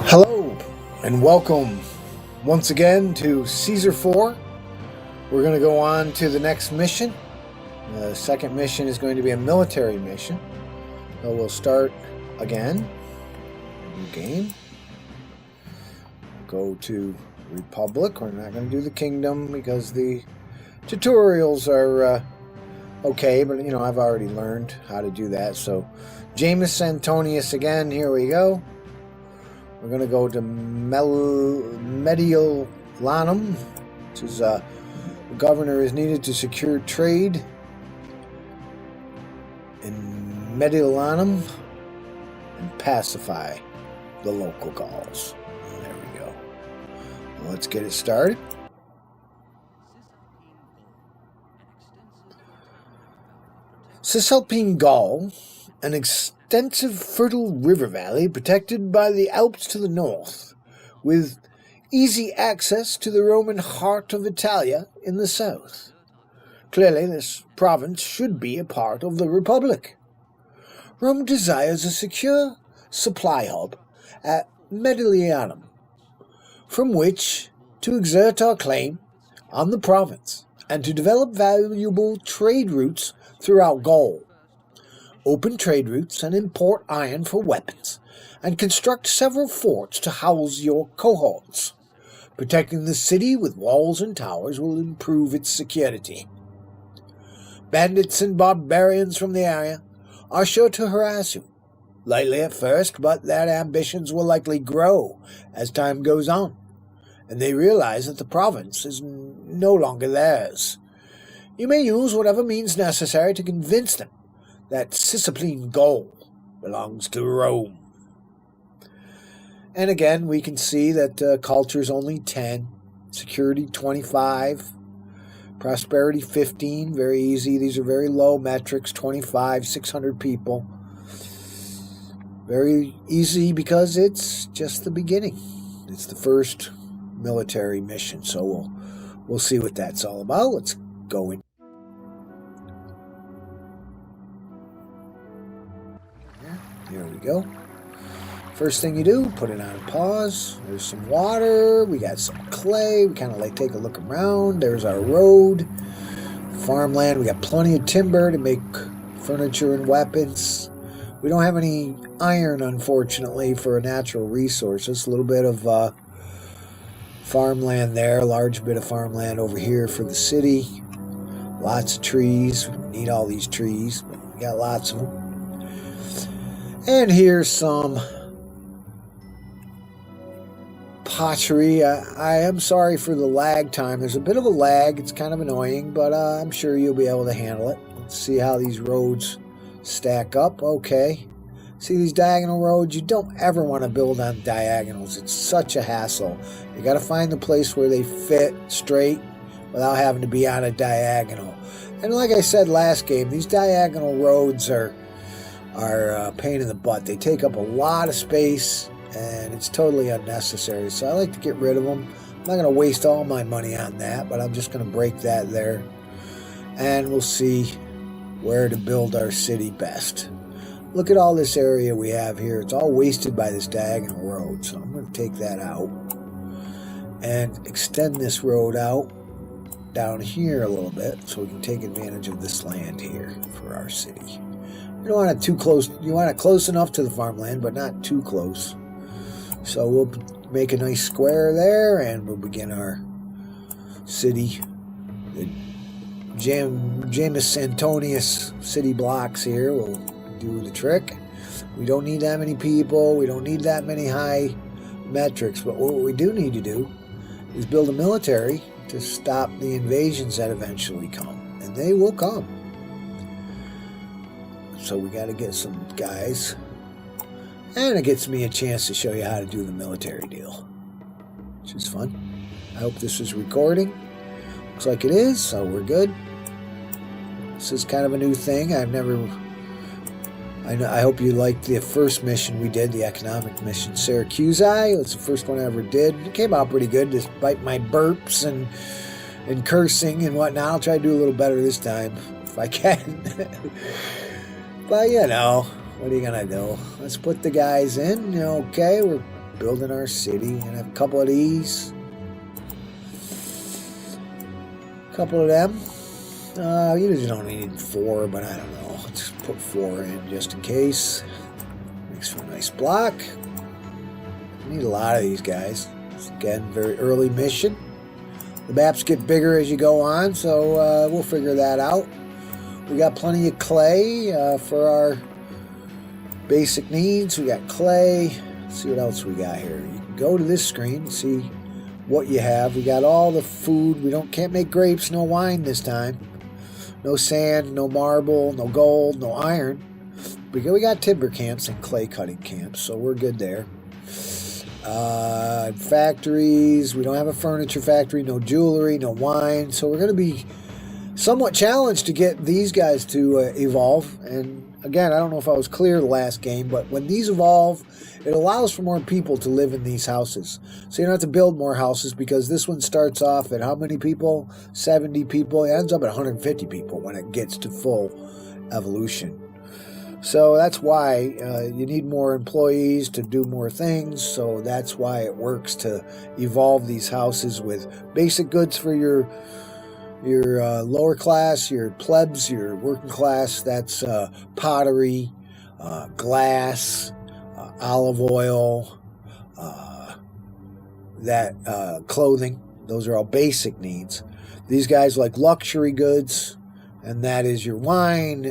Hello and welcome once again to Caesar 4. We're going to go on to the next mission. The second mission is going to be a military mission. So we'll start again. New game. Go to Republic. We're not going to do the Kingdom because the tutorials are okay, but I've already learned how to do that. So James Antonius again. Here we go. We're going to go to Mediolanum, which is the governor is needed to secure trade in Mediolanum and pacify the local Gauls. There we go. Well, let's get it started. Cisalpine Gaul, an extensive fertile river valley protected by the Alps to the north, with easy access to the Roman heart of Italia in the south. Clearly, this province should be a part of the Republic. Rome desires a secure supply hub at Mediolanum, from which to exert our claim on the province and to develop valuable trade routes throughout Gaul. Open trade routes and import iron for weapons, and construct several forts to house your cohorts. Protecting the city with walls and towers will improve its security. Bandits and barbarians from the area are sure to harass you, lightly at first, but their ambitions will likely grow as time goes on, and they realize that the province is no longer theirs. You may use whatever means necessary to convince them that Cisalpine Gaul belongs to Rome. And again, we can see that culture is only 10, security 25, prosperity 15, very easy. These are very low metrics, 25, 600 people. Very easy because it's just the beginning. It's the first military mission, so we'll see what that's all about. Let's go in. Here we go. First thing you do, put it on pause. There's some water. We got some clay. We kind of take a look around. There's our road. Farmland. We got plenty of timber to make furniture and weapons. We don't have any iron, unfortunately, for a natural resources. A little bit of farmland there. A large bit of farmland over here for the city. Lots of trees. We need all these trees, but we got lots of them. And here's some pottery. I am sorry for the lag time. There's a bit of a lag. It's kind of annoying, but I'm sure you'll be able to handle it. Let's see how these roads stack up. Okay. See these diagonal roads? You don't ever want to build on diagonals. It's such a hassle. You got to find the place where they fit straight without having to be on a diagonal. And like I said last game, these diagonal roads are a pain in the butt. They take up a lot of space, and it's totally unnecessary. So I like to get rid of them. I'm not going to waste all my money on that, but I'm just going to break that there. And we'll see where to build our city best. Look at all this area we have here. It's all wasted by this diagonal road. So I'm going to take that out and extend this road out down here a little bit so we can take advantage of this land here for our city. You don't want it too close. You want it close enough to the farmland, but not too close. So we'll make a nice square there, and we'll begin our city. The James Antonius city blocks here will do the trick. We don't need that many people. We don't need that many high metrics. But what we do need to do is build a military to stop the invasions that eventually come. And they will come. So we got to get some guys. And it gets me a chance to show you how to do the military deal, which is fun. I hope this is recording. Looks like it is, so we're good. This is kind of a new thing. I hope you liked the first mission we did, the economic mission, Syracuse. It's the first one I ever did. It came out pretty good, despite my burps and cursing and whatnot. I'll try to do a little better this time, if I can. But, what are you going to do? Let's put the guys in. Okay, we're building our city. We're gonna have a couple of these. A couple of them. You usually don't need 4, but I don't know. Let's put 4 in just in case. Makes for a nice block. Need a lot of these guys. It's, again, very early mission. The maps get bigger as you go on, so we'll figure that out. We got plenty of clay for our basic needs. We got clay. Let's see what else we got here. You can go to this screen and see what you have. We got all the food. We can't make grapes, no wine this time. No sand, no marble, no gold, no iron. We got timber camps and clay cutting camps, so we're good there. Factories, we don't have a furniture factory, no jewelry, no wine, so we're going to be somewhat challenged to get these guys to evolve. And again, I don't know if I was clear the last game, but when these evolve, it allows for more people to live in these houses. So you don't have to build more houses, because this one starts off at how many people? 70 people. It ends up at 150 people when it gets to full evolution. So that's why you need more employees to do more things. So that's why it works to evolve these houses with basic goods for your lower class, your plebs, your working class. That's pottery, glass, olive oil, clothing. Those are all basic needs. These guys like luxury goods, and that is your wine,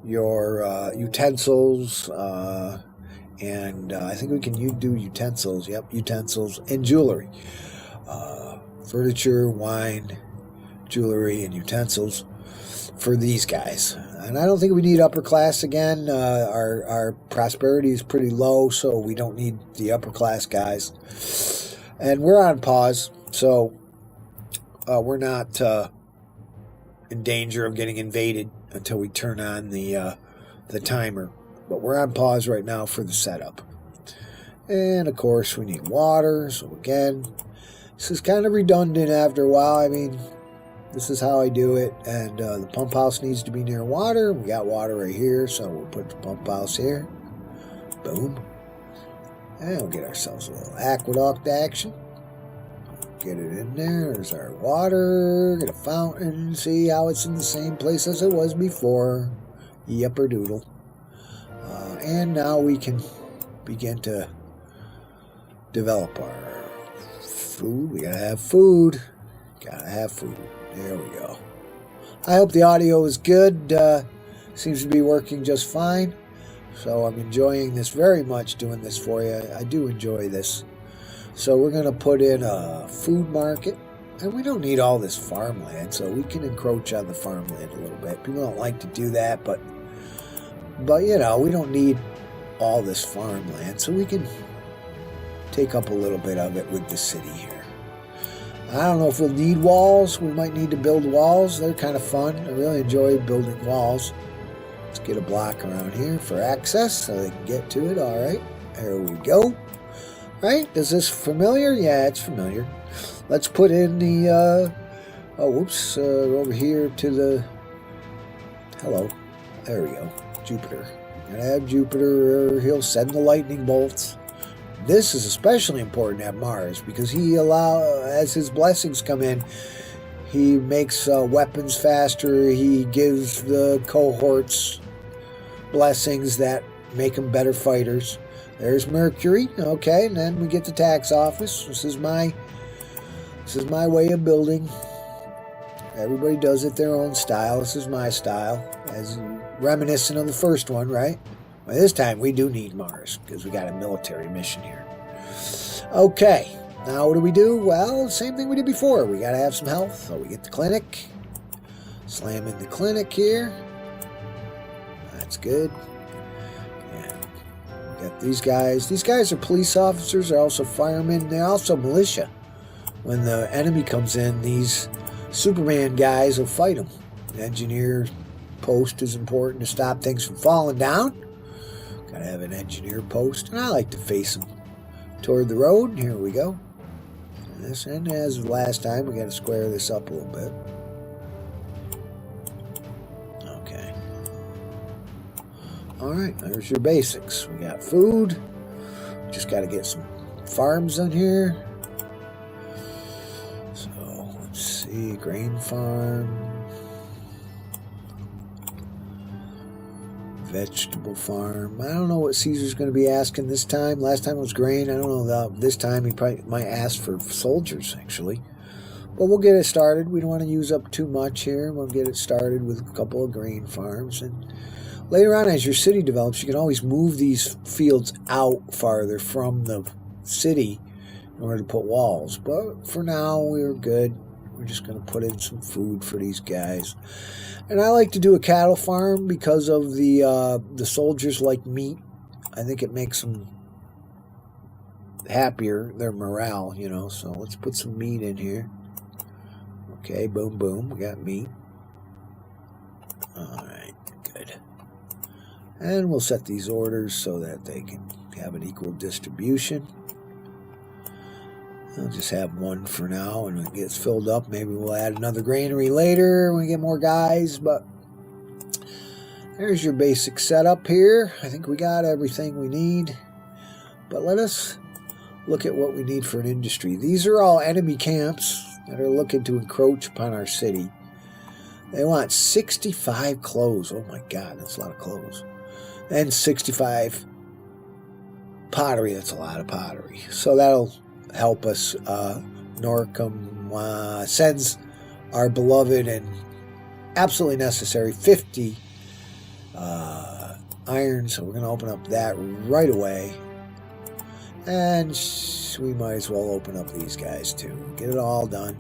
your utensils, and I think we can do utensils. Yep, utensils and jewelry. Furniture, wine, jewelry, and utensils for these guys. And I don't think we need upper class again. Our prosperity is pretty low, so we don't need the upper class guys. And we're on pause, so we're not in danger of getting invaded until we turn on the timer. But we're on pause right now for the setup. And of course we need water, so again, this is kind of redundant after a while. I mean, this is how I do it. And the pump house needs to be near water. We got water right here, so we'll put the pump house here. Boom. And we'll get ourselves a little aqueduct action. Get it in there. There's our water. Get a fountain. See how it's in the same place as it was before. Yepper doodle. And now we can begin to develop our food. We gotta have food. Gotta have food. There we go. I hope the audio is good. Seems to be working just fine. So I'm enjoying this very much, doing this for you. I do enjoy this. So we're going to put in a food market. And we don't need all this farmland, so we can encroach on the farmland a little bit. People don't like to do that, but you know, we don't need all this farmland, so we can take up a little bit of it with the city here. I don't know if we'll need walls. We might need to build walls. They're kind of fun. I really enjoy building walls. Let's get a block around here for access so they can get to it. All right, there we go. Right? Is this familiar? Yeah, it's familiar. Let's put in the, over here to the, hello. There we go. Jupiter. Gotta have Jupiter, or he'll send the lightning bolts. This is especially important at Mars because as his blessings come in, he makes weapons faster. He gives the cohorts blessings that make them better fighters. There's Mercury. Okay, and then we get the tax office. This is my way of building. Everybody does it their own style. This is my style, as reminiscent of the first one, right? Well, this time we do need Mars because we got a military mission here. Okay, now what do? Well, same thing we did before. We got to have some health, so we get the clinic. Slam in the clinic here. That's good. And we got these guys. These guys are police officers. They're also firemen. They're also militia. When the enemy comes in, these Superman guys will fight them. The engineer post is important to stop things from falling down. Gotta have an engineer post, and I like to face them toward the road. Here we go. And as last time, we got to square this up a little bit. Okay. All right, there's your basics. We got food. Just got to get some farms on here. So let's see, grain farm, vegetable farm. I don't know what Caesar's going to be asking this time. Last time it was grain. I don't know about this time. He probably might ask for soldiers, actually. But we'll get it started. We don't want to use up too much here. We'll get it started with a couple of grain farms. And later on, as your city develops, you can always move these fields out farther from the city in order to put walls. But for now, we're good. We're just going to put in some food for these guys. And I like to do a cattle farm because of the soldiers like meat. I think it makes them happier, their morale, you know. So let's put some meat in here. Okay, boom, boom. We got meat. All right, good. And we'll set these orders so that they can have an equal distribution. I'll just have one for now, and when it gets filled up, maybe we'll add another granary later when we get more guys. But there's your basic setup here. I think we got everything we need. But let us look at what we need for an industry. These are all enemy camps that are looking to encroach upon our city. They want 65 clothes. Oh my God, that's a lot of clothes. And 65 pottery. That's a lot of pottery. So that'll help us. Norcom sends our beloved and absolutely necessary 50 iron. So we're going to open up that right away. And we might as well open up these guys too. Get it all done.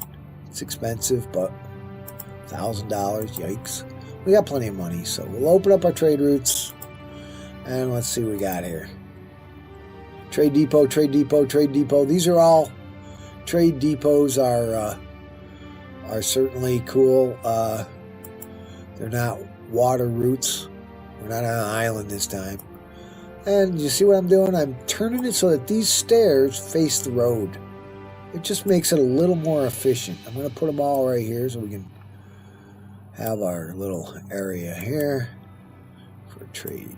It's expensive, but $1,000, yikes. We got plenty of money, so we'll open up our trade routes. And let's see what we got here. Trade depot, trade depot, trade depot. These are all trade depots are certainly cool. They're not water routes. We're not on an island this time. And you see what I'm doing? I'm turning it so that these stairs face the road. It just makes it a little more efficient. I'm going to put them all right here so we can have our little area here for trade.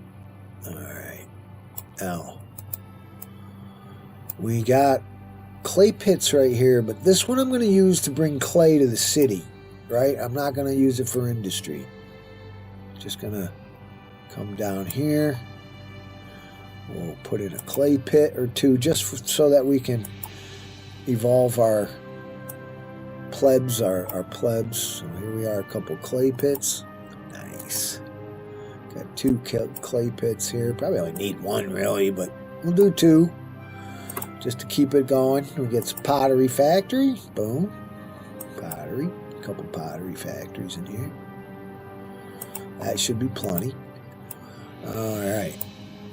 All right. Now, we got clay pits right here, but this one I'm going to use to bring clay to the city, right? I'm not going to use it for industry. Just going to come down here. We'll put in a clay pit or two just so that we can evolve our plebs, our plebs. So here we are, a couple clay pits. Nice. Got 2 clay pits here. Probably only need 1 really, but we'll do 2 just to keep it going. We get some pottery factory. Boom. Pottery. A couple pottery factories in here. That should be plenty. All right.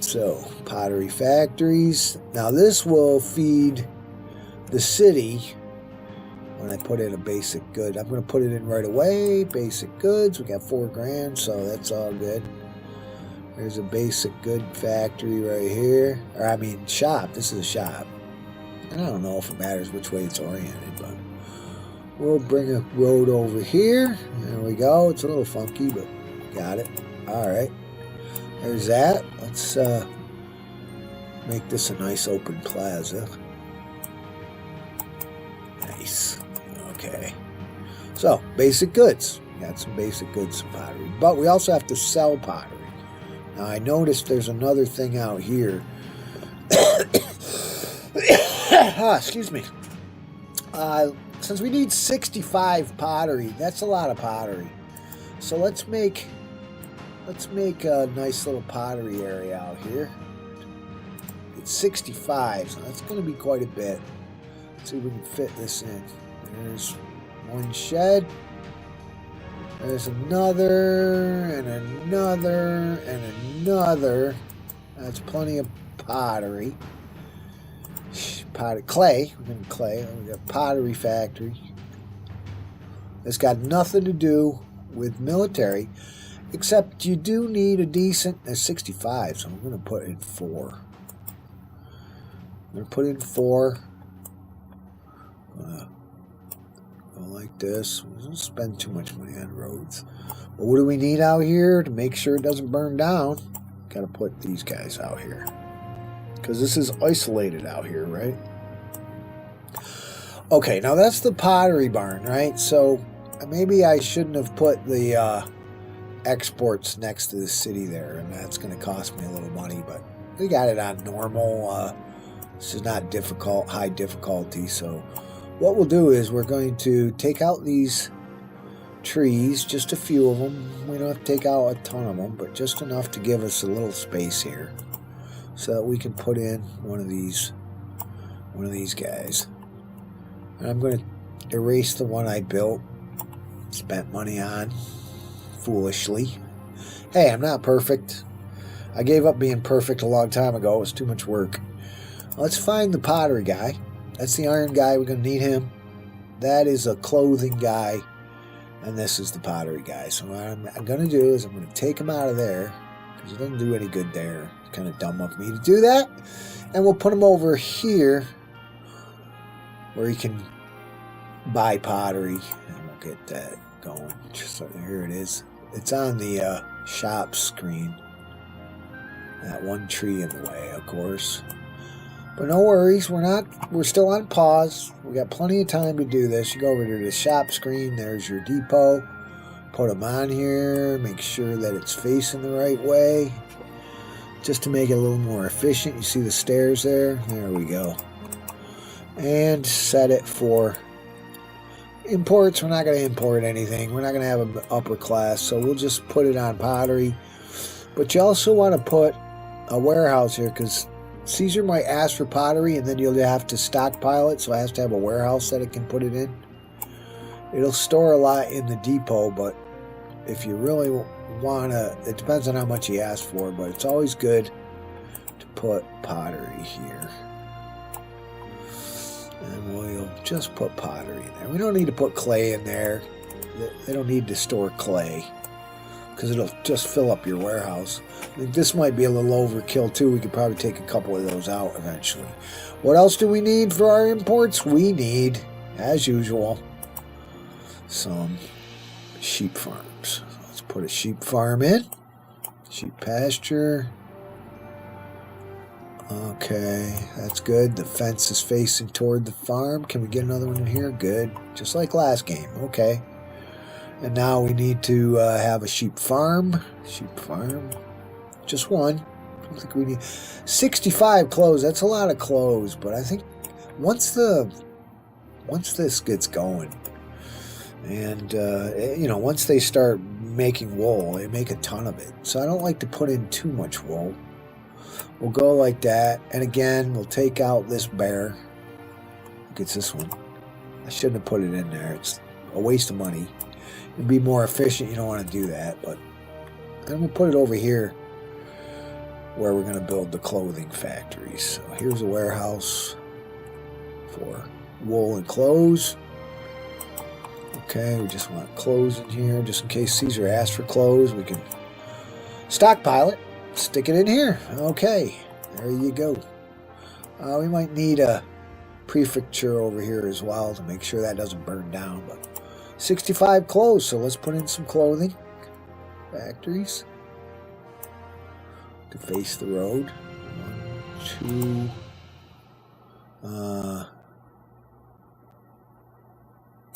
So, pottery factories. Now, this will feed the city when I put in a basic good. I'm going to put it in right away. Basic goods. We got $4 grand, so that's all good. There's a basic good factory right here. Or, I mean, shop. This is a shop. And I don't know if it matters which way it's oriented, but we'll bring a road over here. There we go. It's a little funky, but got it. All right. There's that. Let's make this a nice open plaza. Nice. Okay. So, basic goods. We got some basic goods, some pottery. But we also have to sell pottery. Now, I noticed there's another thing out here. Excuse me. Since we need 65 pottery, that's a lot of pottery. So let's make a nice little pottery area out here. It's 65, so that's going to be quite a bit. Let's see if we can fit this in. There's one shed. There's another, and another, and another. That's plenty of pottery. Clay. We're going to clay. We got pottery factory. It's got nothing to do with military. Except you do need a decent... There's 65, so I'm going to put in 4. I'm going to put in 4. Go like this. We don't spend too much money on roads. But what do we need out here to make sure it doesn't burn down? Got to put these guys out here. because this is isolated out here, right? Okay, now that's the pottery barn, right? So maybe I shouldn't have put the exports next to the city there, and that's going to cost me a little money, but we got it on normal. This is not difficult, high difficulty. So what we'll do is we're going to take out these trees, just a few of them. We don't have to take out a ton of them, but just enough to give us a little space here so that we can put in one of these guys. And I'm going to erase the one I built, spent money on foolishly. Hey, I'm not perfect. I gave up being perfect a long time ago. It was too much work. Let's find the pottery guy. That's the iron guy. We're going to need him. That is a clothing guy. And this is the pottery guy. So what I'm going to do is I'm going to take him out of there, because it doesn't do any good there. It's kind of dumb of me to do that. And we'll put him over here where he can buy pottery. And we'll get that going. Just so here it is. It's on the shop screen. That one tree in the way, of course. But no worries, we're still on pause. We got plenty of time to do this. You go over to the shop screen, there's your depot. Put them on here, make sure that it's facing the right way. Just to make it a little more efficient. You see the stairs there? There we go. And set it for imports. We're not going to import anything. We're not going to have an upper class, so we'll just put it on pottery. But you also want to put a warehouse here, because Caesar might ask for pottery and then you'll have to stockpile it, so it has to have a warehouse that it can put it in. It'll store a lot in the depot, but if you really want to, it depends on how much he asks for, but it's always good to put pottery here. And we'll just put pottery in there. We don't need to put clay in there. They don't need to store clay, because it'll just fill up your warehouse. I think this might be a little overkill too. We could probably take a couple of those out eventually. What else do we need for our imports? We need, as usual, some sheep farms. Let's put a sheep farm in. Sheep pasture. Okay, that's good. The fence is facing toward the farm. Can we get another one in here? Good. Just like last game. Okay. And now we need to have a sheep farm. Sheep farm. Just one. I don't think we need 65 clothes. That's a lot of clothes, but I think once this gets going, and once they start making wool, they make a ton of it. So I don't like to put in too much wool. We'll go like that, and again, we'll take out this bear. Look, it's this one. I shouldn't have put it in there. It's a waste of money. It'd be more efficient. You don't want to do that, but then we'll put it over here where we're going to build the clothing factories. So here's a warehouse for wool and clothes. Okay, we just want clothes in here just in case Caesar asks for clothes. We can stockpile it, stick it in here. Okay, there you go. We might need a prefecture over here as well to make sure that doesn't burn down, but 65 clothes, so let's put in some clothing factories to face the road. 1, 2,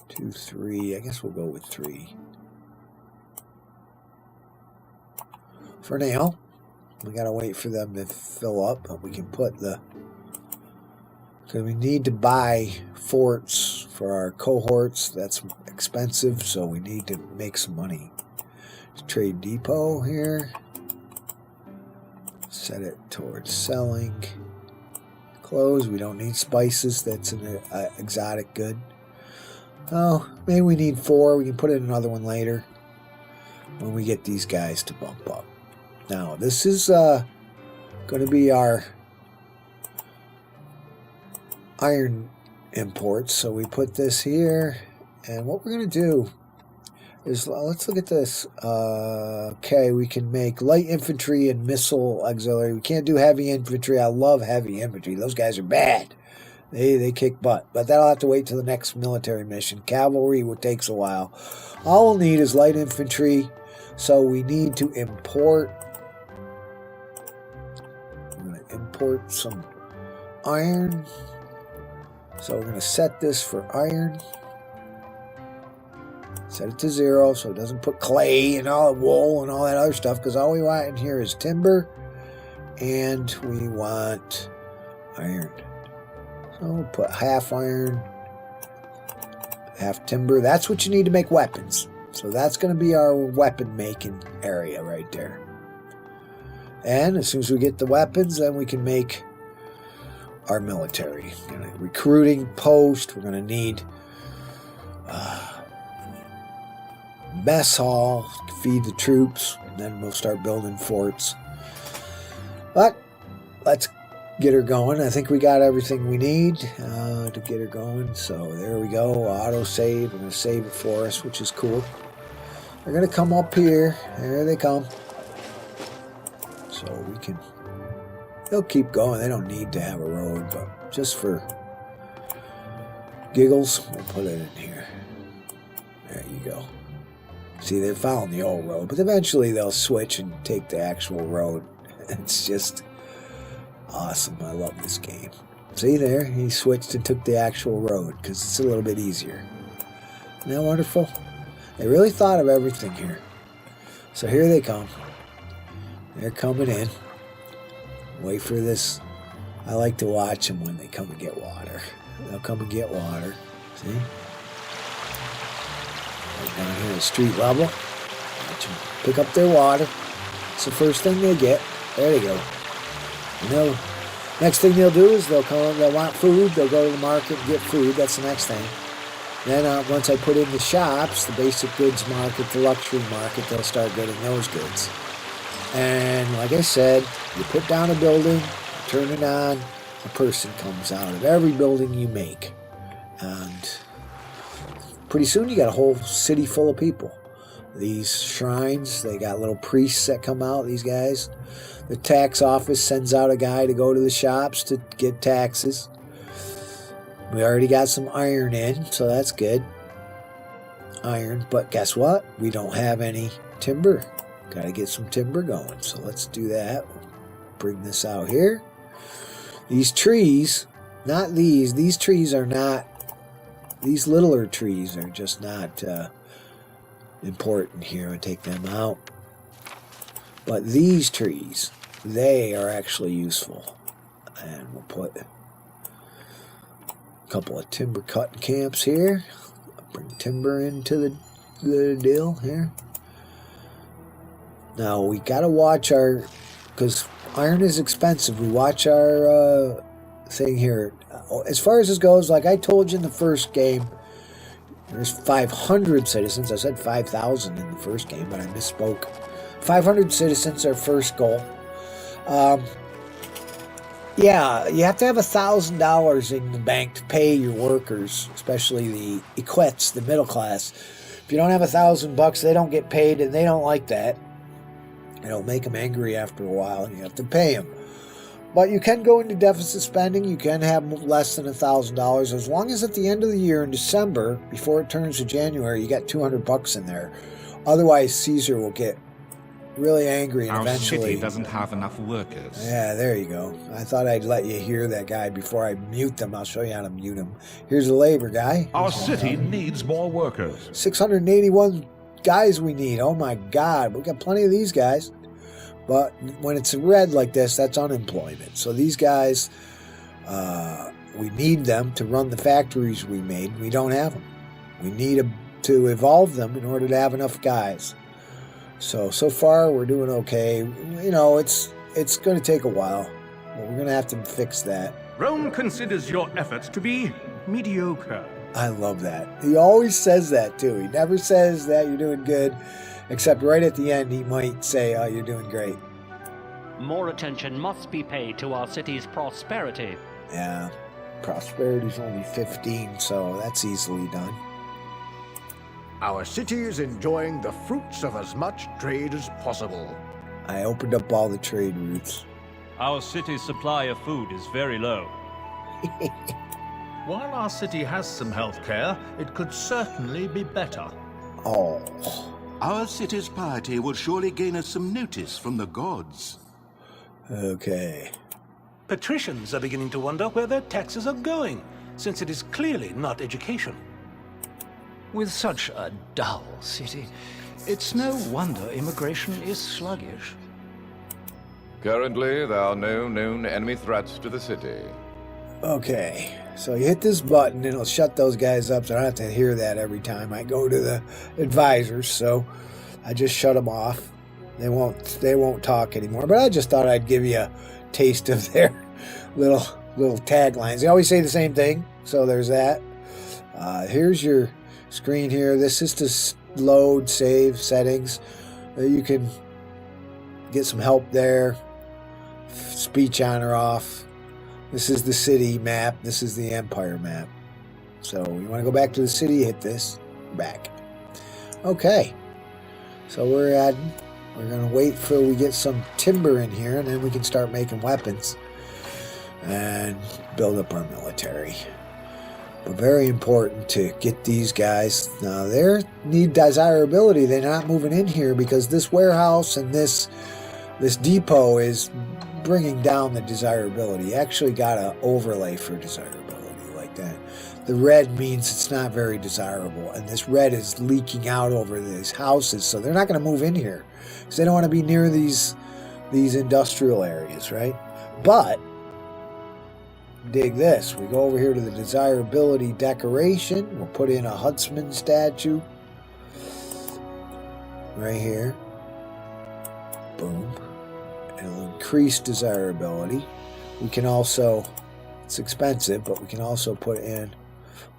2, 3. I guess we'll go with 3 for now. We gotta wait for them to fill up, but we can put the, because we need to buy forts for our cohorts. That's expensive, so we need to make some money. Trade depot here. Set it towards selling. Clothes. We don't need spices. That's an exotic good. Oh, maybe we need 4. We can put in another one later when we get these guys to bump up. Now, this is going to be our iron imports. So we put this here, and what we're going to do is, let's look at this. Okay, we can make light infantry and missile auxiliary. We can't do heavy infantry. I love heavy infantry. Those guys are bad. They kick butt. But that'll have to wait till the next military mission. Cavalry takes a while. All we'll need is light infantry. So we need to import. I'm going to import some iron. So we're going to set this for iron. Set it to 0 so it doesn't put clay and all wool and all that other stuff, because all we want in here is timber and we want iron. So we'll put half iron, half timber. That's what you need to make weapons. So that's going to be our weapon making area right there. And as soon as we get the weapons, then we can make our military. Recruiting post. We're going to need mess hall, feed the troops, and then we'll start building forts. But let's get her going. I think we got everything we need to get her going. So there we go. Auto save. We're going to save it for us, which is cool. They're going to come up here. There they come. So we can... They'll keep going. They don't need to have a road, but just for giggles, we'll put it in here. There you go. See, they're following the old road, but eventually they'll switch and take the actual road. It's just awesome. I love this game. See there? He switched and took the actual road because it's a little bit easier. Isn't that wonderful? They really thought of everything here. So here they come. They're coming in. Wait for this. I like to watch them when they come and get water. They'll come and get water. See? Right down here at street level. Watch them pick up their water. It's the first thing they get. There they go. You know, next thing they'll do is they'll want food. They'll go to the market and get food. That's the next thing. Then once I put in the shops, the basic goods market, the luxury market, they'll start getting those goods. And like I said, you put down a building, turn it on, a person comes out of every building you make. And pretty soon you got a whole city full of people. These shrines, they got little priests that come out, these guys. The tax office sends out a guy to go to the shops to get taxes. We already got some iron in, so that's good. Iron, but guess what? We don't have any timber. Got to get some timber going, so let's do that. Bring this out here. These trees, not these trees are not, these littler trees are just not important here. I take them out. But these trees, they are actually useful. And we'll put a couple of timber cutting camps here. Bring timber into the deal here. Now we got to watch our, because iron is expensive. We watch our thing here. As far as this goes, like I told you in the first game, there's 500 citizens. I said 5,000 in the first game, but I misspoke. 500 citizens, our first goal. Yeah, you have to have $1,000 in the bank to pay your workers, especially the equites, the middle class. If you don't have $1,000, they don't get paid, and they don't like that. It'll make them angry after a while, and you have to pay them. But you can go into deficit spending. You can have less than $1,000 as long as at the end of the year in December, before it turns to January, you got $200 in there. Otherwise, Caesar will get really angry and Our eventually... city doesn't have enough workers. Yeah, there you go. I thought I'd let you hear that guy before I mute them. I'll show you how to mute him. Here's the labor guy. Our city needs more workers. 681 guys we need. Oh my God. We got plenty of these guys. But when it's red like this, that's unemployment. So these guys, we need them to run the factories we made. We don't have them. We need to evolve them in order to have enough guys. So far we're doing okay. You know, it's going to take a while. But we're going to have to fix that. Rome considers your efforts to be mediocre. I love that. He always says that too. He never says that you're doing good, except right at the end he might say, oh, you're doing great. More attention must be paid to our city's prosperity. Yeah, prosperity's only 15, so that's easily done. Our city is enjoying the fruits of as much trade as possible. I opened up all the trade routes. Our city's supply of food is very low. While our city has some health care, it could certainly be better. Oh. Our city's piety will surely gain us some notice from the gods. Okay. Patricians are beginning to wonder where their taxes are going, since it is clearly not education. With such a dull city, it's no wonder immigration is sluggish. Currently, there are no known enemy threats to the city. Okay, so you hit this button and it'll shut those guys up, so I don't have to hear that every time I go to the advisors. So I just shut them off. They won't talk anymore. But I just thought I'd give you a taste of their little taglines. They always say the same thing, so there's that. Here's your screen here. This is to load, save settings. You can get some help there. Speech on or off. This is the city map. This is the empire map. So you want to go back to the city, hit this. Back. Okay. So we're going to wait till we get some timber in here, and then we can start making weapons and build up our military. But very important to get these guys. Now, they need desirability. They're not moving in here because this warehouse and this depot is bringing down the desirability. Actually got an overlay for desirability like that. The red means it's not very desirable, and this red is leaking out over these houses, so they're not going to move in here because they don't want to be near these industrial areas, right? But dig this. We go over here to the desirability decoration. We'll put in a huntsman statue right here. Boom. It'll increase desirability. We can also, it's expensive, but we can also put in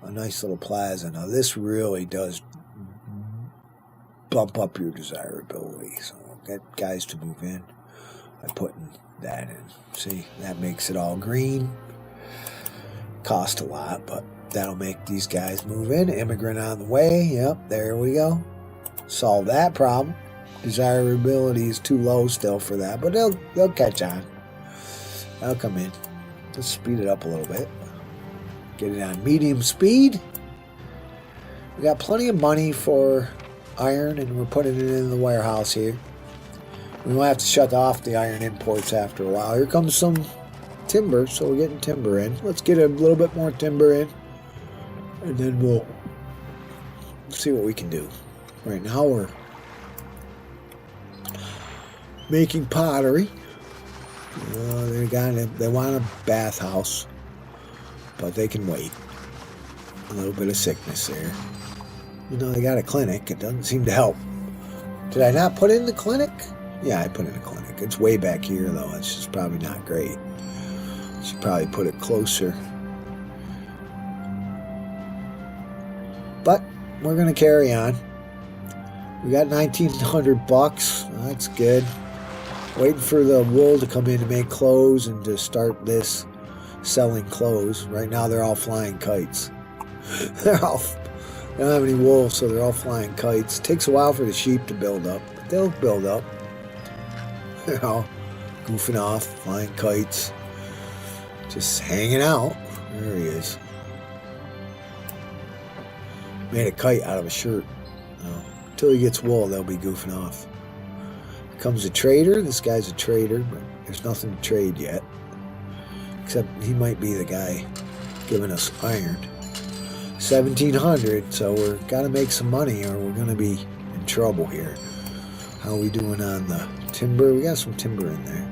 a nice little plaza. Now this really does bump up your desirability. So we'll get guys to move in by putting that in. See, that makes it all green. Cost a lot, but that'll make these guys move in. Immigrant on the way. Yep, there we go. Solve that problem. Desirability is too low still for that, but they'll catch on. They'll come in. Let's speed it up a little bit. Get it on medium speed. We got plenty of money for iron, and we're putting it in the warehouse here. We won't have to shut off the iron imports after a while. Here comes some timber, so we're getting timber in. Let's get a little bit more timber in, and then we'll see what we can do. Right now we're making pottery. They want a bathhouse, but they can wait. A little bit of sickness there. They got a clinic. It doesn't seem to help. Did I not put in the clinic? Yeah, I put in a clinic. It's way back here, though. It's just probably not great. Should probably put it closer. But we're going to carry on. We got $1,900. That's good. Waiting for the wool to come in to make clothes and to start this selling clothes. Right now they're all flying kites. They don't have any wool, so they're all flying kites. It takes a while for the sheep to build up, but they'll build up. They're all goofing off, flying kites. Just hanging out. There he is. Made a kite out of a shirt. Until he gets wool, they'll be goofing off. Here comes a trader. This guy's a trader, but there's nothing to trade yet. Except he might be the guy giving us iron. 1,700, so we're got to make some money or we're going to be in trouble here. How are we doing on the timber? We got some timber in there.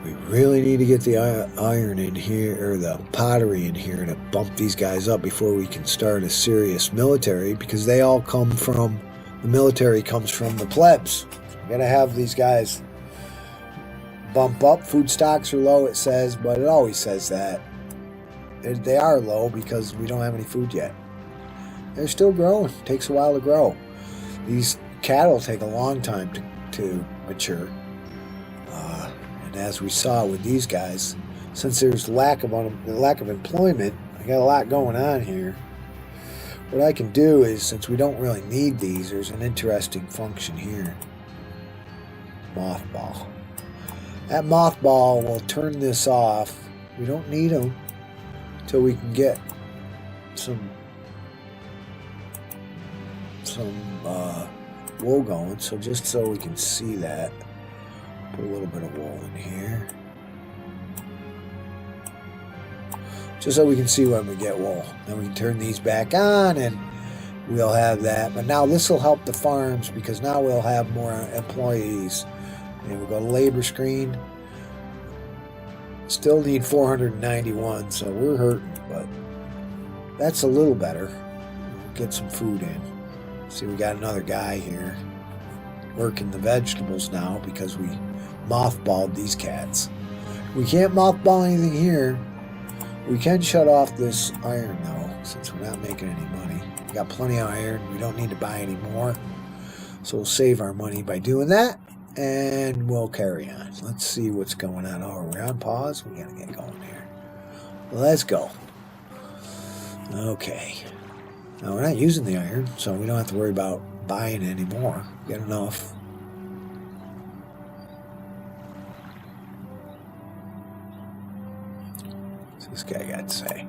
We really need to get the iron in here, or the pottery in here, to bump these guys up before we can start a serious military, because they all come from, the military comes from the plebs. We gotta have these guys bump up. Food stocks are low, it says, but it always says that. They are low because we don't have any food yet. They're still growing. It takes a while to grow. These cattle take a long time to mature. And as we saw with these guys, since there's lack of employment, I got a lot going on here. What I can do is, since we don't really need these, there's an interesting function here. Mothball. That mothball will turn this off. We don't need them until we can get some wool going. So just so we can see that, Put a little bit of wool in here. Just so we can see when we get wool. Then we can turn these back on and we'll have that. But now this will help the farms because now we'll have more employees. And we'll go to labor screen. Still need 491, so we're hurting, but that's a little better. Get some food in. See, we got another guy here working the vegetables now because we mothballed these cats. We can't mothball anything here. We can shut off this iron though, since we're not making any money. We got plenty of iron. We don't need to buy any more. So we'll save our money by doing that. And we'll carry on. Let's see what's going on. Oh, we're on pause. We gotta get going here. Let's go. Okay. Now we're not using the iron, so we don't have to worry about buying anymore. We got enough. What's this guy got to say?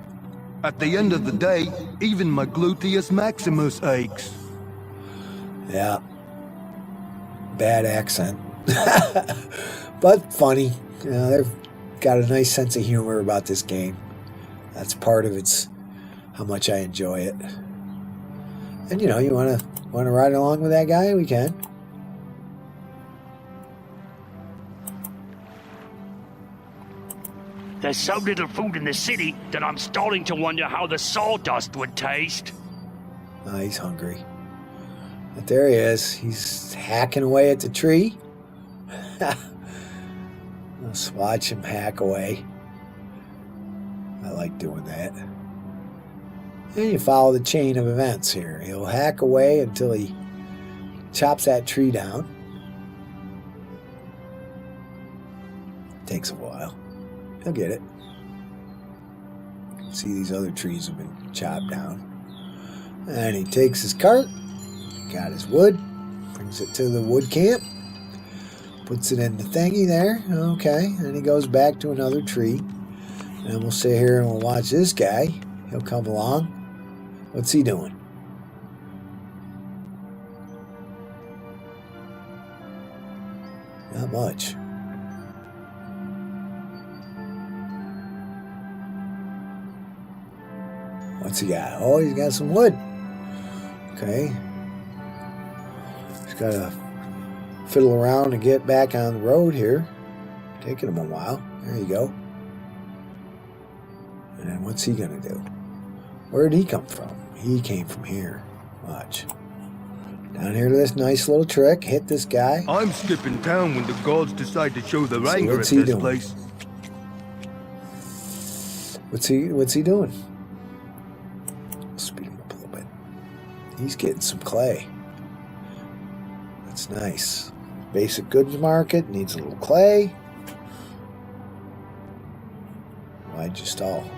At the end of the day, even my gluteus maximus aches. Yeah. Bad accent. But funny. You know, they've got a nice sense of humor about this game. That's part of it's how much I enjoy it. And you know, you wanna ride along with that guy? We can. There's so little food in the city that I'm starting to wonder how the sawdust would taste. Oh, he's hungry. But there he is. He's hacking away at the tree. Let's watch him hack away. I like doing that. And you follow the chain of events here. He'll hack away until he chops that tree down. Takes a while. He'll get it. See, these other trees have been chopped down. And he takes his cart. Got his wood, brings it to the wood camp, puts it in the thingy there. Okay, and he goes back to another tree. And we'll sit here and we'll watch this guy. He'll come along. What's he doing? Not much. What's he got? Oh, he's got some wood. Okay. He's got to fiddle around and get back on the road here. Taking him a while. There you go. And then what's he going to do? Where did he come from? He came from here. Watch. Down here to this nice little trick. Hit this guy. I'm skipping town when the gods decide to show their anger at he this doing? place. What's he doing? Speed him up a little bit. He's getting some clay. That's nice. Basic goods market needs a little clay. Why'd you stall?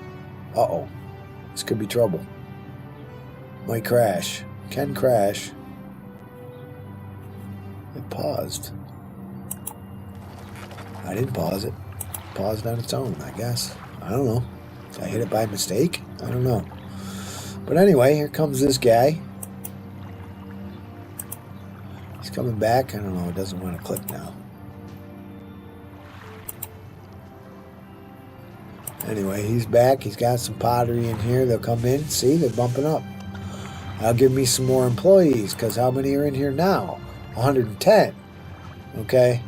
Uh-oh. This could be trouble. Might crash. Can crash. It paused. I didn't pause it. It paused on its own, I guess. I don't know. Did I hit it by mistake? I don't know. But anyway, here comes this guy. He's coming back. I don't know. It doesn't want to click now. Anyway, he's back. He's got some pottery in here. They'll come in. See, they're bumping up. That'll give me some more employees, because how many are in here now? 110. Okay?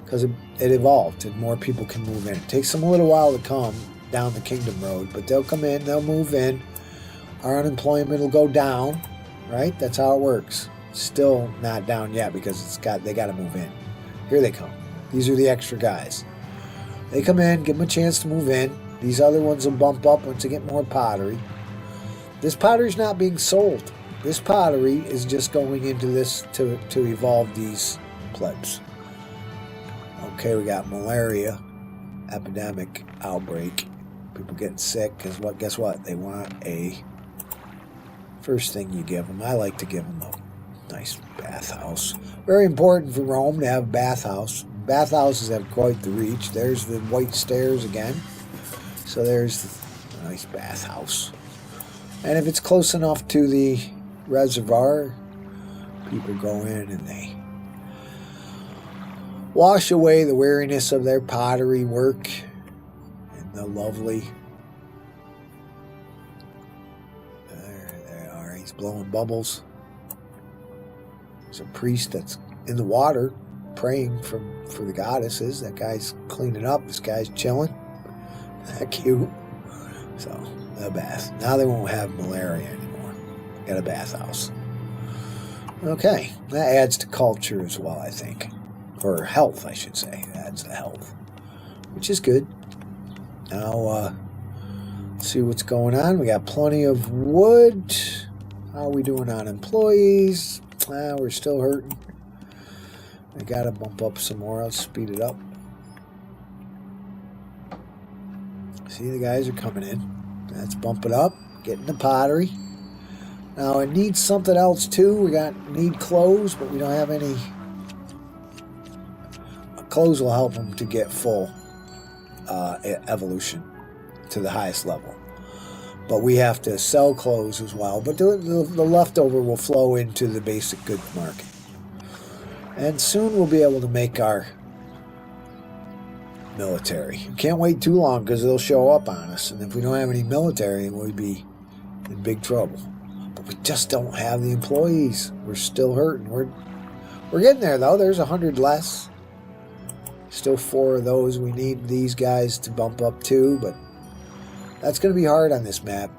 Because it evolved, and more people can move in. It takes them a little while to come down the Kingdom Road, but they'll come in. They'll move in. Our unemployment will go down. Right? That's how it works. Still not down yet, because they got to move in. Here they come. These are the extra guys. They come in, give them a chance to move in. These other ones will bump up once they get more pottery. This pottery's not being sold. This pottery is just going into this to evolve these plebs. Okay, we got malaria, epidemic, outbreak. People getting sick, because guess what? They want a... First thing you give them, I like to give them a nice bathhouse. Very important for Rome to have a bathhouse. Bathhouses have quite the reach. There's the white stairs again. So there's the nice bathhouse. And if it's close enough to the reservoir, people go in and they wash away the weariness of their pottery work and the lovely. There they are. He's blowing bubbles. There's a priest that's in the water praying for the goddesses. That guy's cleaning up. This guy's chilling. That cute. So, a bath. Now they won't have malaria anymore. Got a bathhouse. Okay, that adds to culture as well, I think. Or health, I should say. Adds to health. Which is good. Now, see what's going on. We got plenty of wood. How are we doing on employees? We're still hurting. I gotta bump up some more. I'll speed it up. See, the guys are coming in. Let's bump it up. Getting the pottery. Now, it needs something else, too. We need clothes, but we don't have any. Clothes will help them to get full evolution to the highest level. But we have to sell clothes as well. But the leftover will flow into the basic goods market. And soon we'll be able to make our military. Can't wait too long because they'll show up on us. And if we don't have any military, we'll be in big trouble. But we just don't have the employees. We're still hurting. We're getting there, though. There's 100 less. Still 4 of those. We need these guys to bump up too, but that's going to be hard on this map.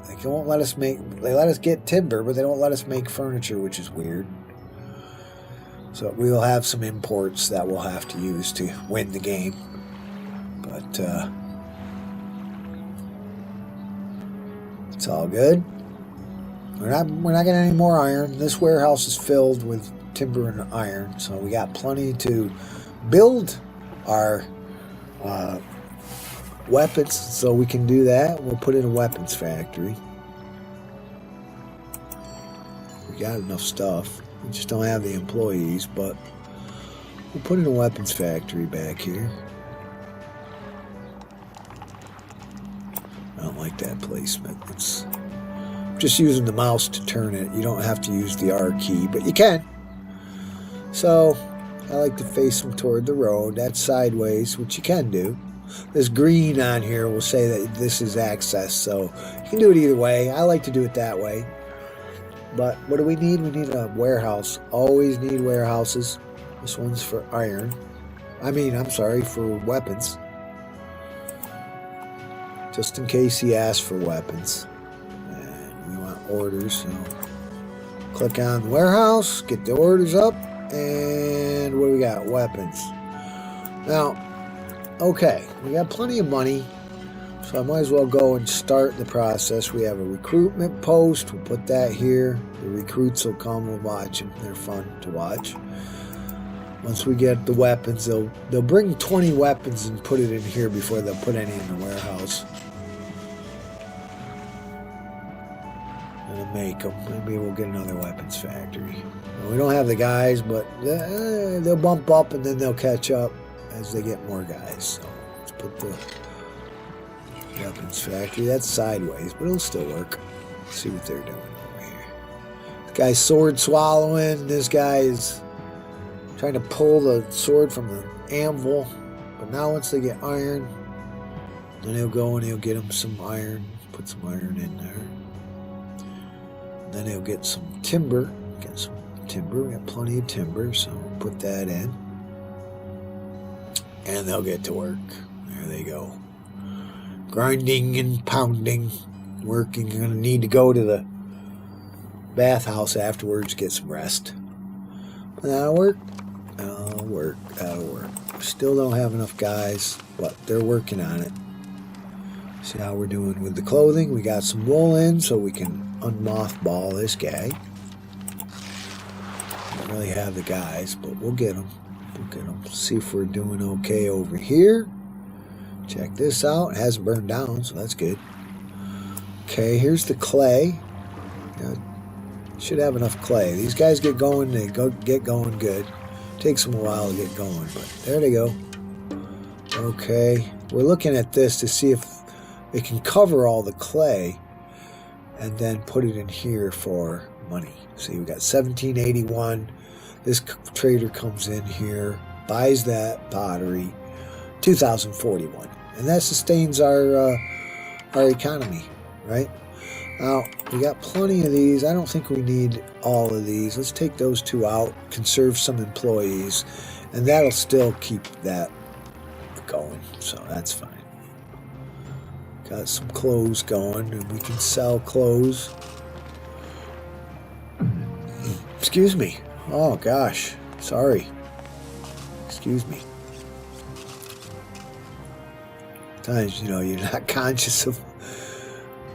They won't let us make. They let us get timber, but they don't let us make furniture, which is weird. So we will have some imports that we'll have to use to win the game. But it's all good. We're not getting any more iron. This warehouse is filled with timber and iron, so we got plenty to build our weapons. So we can do that. We'll put in a weapons factory. We got enough stuff. We just don't have the employees, but we'll put in a weapons factory back here. I don't like that placement. It's just using the mouse to turn it. You don't have to use the R key, but you can. So I like to face them toward the road. That's sideways, which you can do. This green on here will say that this is access, so you can do it either way. I like to do it that way. But what do we need? We need a warehouse. Always need warehouses. This one's for iron. For weapons. Just in case he asks for weapons. And we want orders. So click on the warehouse, get the orders up, and what do we got? Weapons. Now, okay, we got plenty of money. So I might as well go and start the process. We have a recruitment post. We'll put that here. The recruits will come and watch them. They're fun to watch. Once we get the weapons, they'll bring 20 weapons and put it in here before they'll put any in the warehouse. And make them. Maybe we'll get another weapons factory. Now, we don't have the guys, but they'll bump up and then they'll catch up as they get more guys. So let's put the weapons factory. That's sideways, but it'll still work. Let's see what they're doing over here. This guy's sword swallowing. This guy is trying to pull the sword from the anvil. But now once they get iron, then he'll go and he'll get him some iron. Put some iron in there. And then he'll get some timber. Get some timber. We got plenty of timber, so we'll put that in. And they'll get to work. There they go. Grinding and pounding, working. You're going to need to go to the bathhouse afterwards, get some rest. That'll work. That'll work. That'll work. Still don't have enough guys, but they're working on it. See how we're doing with the clothing. We got some wool in, so we can unmothball this guy. Don't really have the guys, but we'll get them. We'll get them. See if we're doing okay over here. Check this out. It hasn't burned down, so that's good. Okay, here's the clay. Should have enough clay. These guys get going. They get going good. Takes them a while to get going, but there they go. Okay, we're looking at this to see if it can cover all the clay and then put it in here for money. See, we got 1781. This trader comes in here. buys that pottery, 2041, and that sustains our economy, right? Now, we got plenty of these. I don't think we need all of these. Let's take those two out, conserve some employees, and that'll still keep that going, so that's fine. Got some clothes going, and we can sell clothes. Excuse me. Oh, gosh. Sorry. Excuse me. Sometimes, you know, you're not conscious of...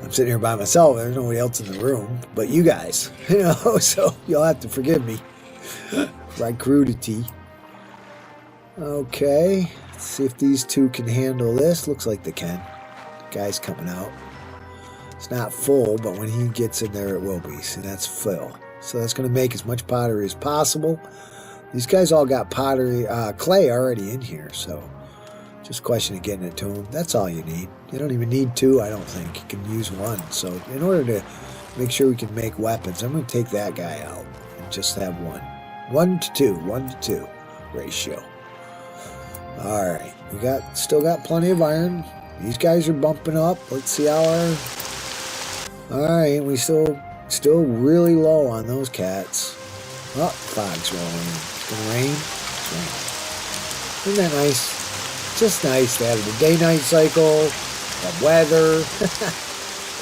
I'm sitting here by myself. There's nobody else in the room but you guys, you know, so you'll have to forgive me. My crudity. Okay. Let's see if these two can handle this. Looks like they can. The guy's coming out. It's not full, but when he gets in there, it will be. See, that's full. So that's going to make as much pottery as possible. These guys all got pottery, clay already in here, so just a question of getting it to them. That's all you need. You don't even need two, I don't think. You can use one. So in order to make sure we can make weapons, I'm going to take that guy out and just have one. 1 to 2. 1 to 2 ratio. All right. We still got plenty of iron. These guys are bumping up. Let's see how our... All right. We still really low on those cats. Oh, fog's rolling in. It's going to rain. It's raining. Isn't that nice? Just nice to have the day-night cycle, the weather.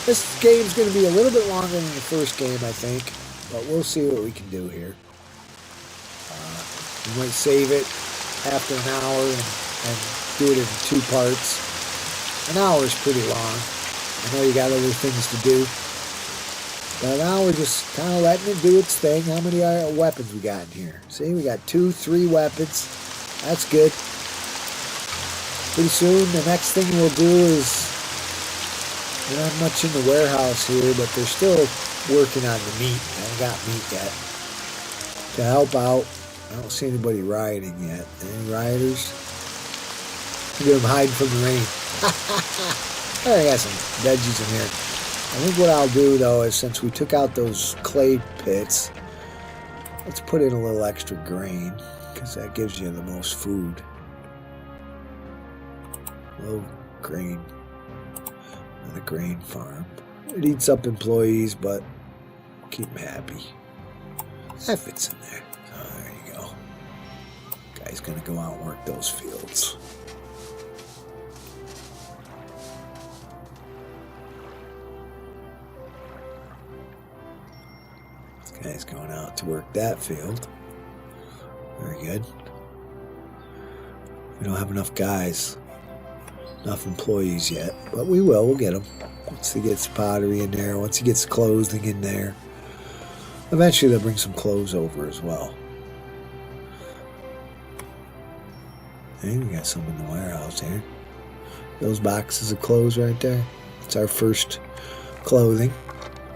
This game's going to be a little bit longer than the first game, I think, but we'll see what we can do here. We might save it after an hour and do it in 2 parts. An hour is pretty long. I know you got other things to do, but now we're just kind of letting it do its thing. How many weapons we got in here? See, we got 2, 3 weapons. That's good. Pretty soon, the next thing we'll do is, we're not much in the warehouse here, but they're still working on the meat. I haven't got meat yet. To help out, I don't see anybody rioting yet. Any rioters? Look at them hiding from the rain. I got some veggies in here. I think what I'll do, though, is since we took out those clay pits, let's put in a little extra grain, because that gives you the most food. Little grain. Another grain farm. It eats up employees, but keep them happy. That fits in there. Oh, there you go. Guy's gonna go out and work those fields. This guy's going out to work that field. Very good. We don't have enough guys. Enough employees yet, but we will. We'll get them. Once he gets pottery in there, once he gets clothing in there. Eventually they'll bring some clothes over as well. Hey, we got some in the warehouse here. Those boxes of clothes right there. It's our first clothing.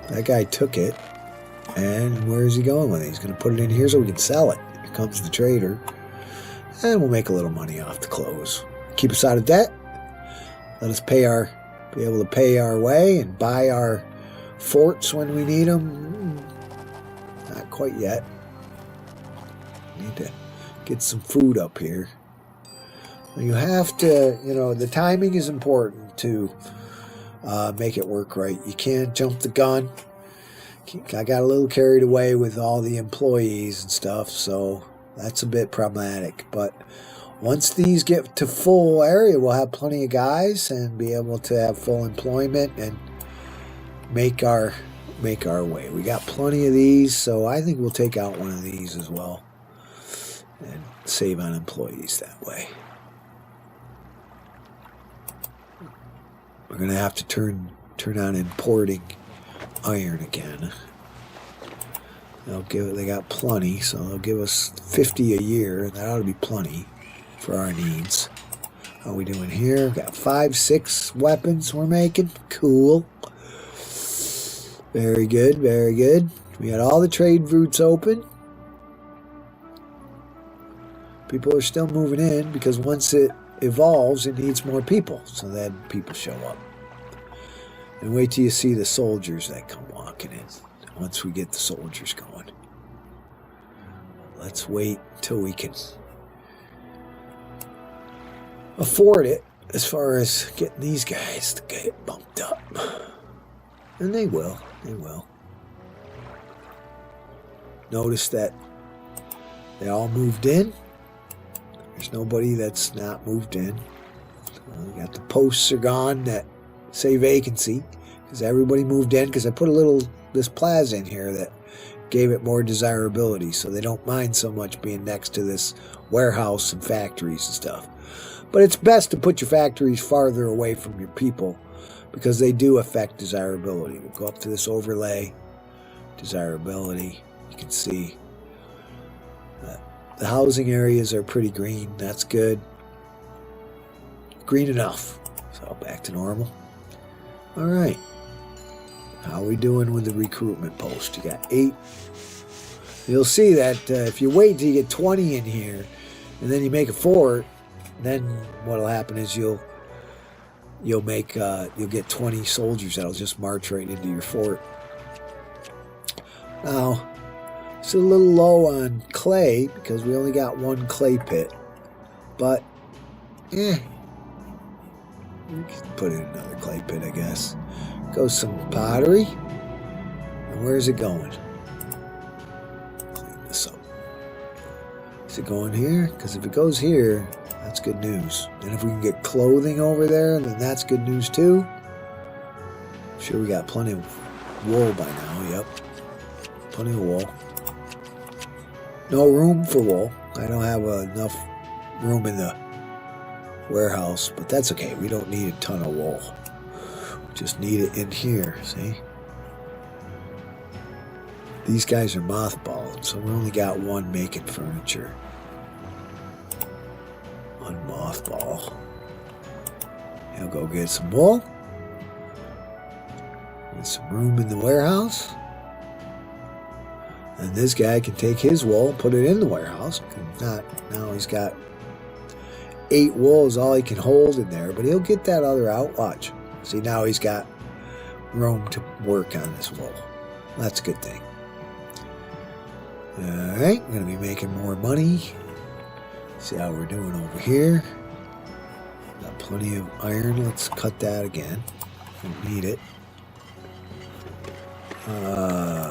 That guy took it. And where is he going with it? He's going to put it in here so we can sell it. Here comes the trader. And we'll make a little money off the clothes. Keep us out of debt. Let us be able to pay our way and buy our forts when we need them. Not quite yet. Need to get some food up here. You have to, you know, the timing is important to make it work right. You can't jump the gun. I got a little carried away with all the employees and stuff, so that's a bit problematic. But once these get to full area, we'll have plenty of guys and be able to have full employment and make our way. We got plenty of these, so I think we'll take out one of these as well and save on employees that way. We're gonna have to turn on importing iron again. They got plenty, so they'll give us 50 a year, and that ought to be plenty for our needs. How are we doing here? Got 5, 6 weapons we're making. Cool. Very good, very good. We got all the trade routes open. People are still moving in because once it evolves, it needs more people. So then people show up. And wait till you see the soldiers that come walking in. Once we get the soldiers going. Let's wait till we can afford it as far as getting these guys to get bumped up. And they will. They will. Notice that they all moved in. There's nobody that's not moved in. We got the posts are gone that say vacancy because everybody moved in, because I put this plaza in here that gave it more desirability, so they don't mind so much being next to this warehouse and factories and stuff. But it's best to put your factories farther away from your people because they do affect desirability. We'll go up to this overlay, desirability. You can see the housing areas are pretty green. That's good. Green enough. So back to normal. All right. How are we doing with the recruitment post? You got 8. You'll see that if you wait till you get 20 in here, and then you make a fort, then what'll happen is you'll get 20 soldiers that'll just march right into your fort. Now, it's a little low on clay because we only got 1 clay pit, but we can put in another clay pit, I guess. Goes some pottery. And where's it going? Clean this up. Is it going here? Because if it goes here, that's good news. And if we can get clothing over there, then that's good news too. I'm sure we got plenty of wool by now. Yep. Plenty of wool. No room for wool. I don't have enough room in the warehouse, but that's okay. We don't need a ton of wool. We just need it in here, see? These guys are mothballed, so we only got 1 making furniture. 1 mothball. He'll go get some wool. Get some room in the warehouse. And this guy can take his wool and put it in the warehouse. Now he's got 8 wool is all he can hold in there, but he'll get that other out. Watch. See, now he's got room to work on this wool. That's a good thing. Alright, we're going to be making more money. See how we're doing over here. Got plenty of iron. Let's cut that again. Don't need it.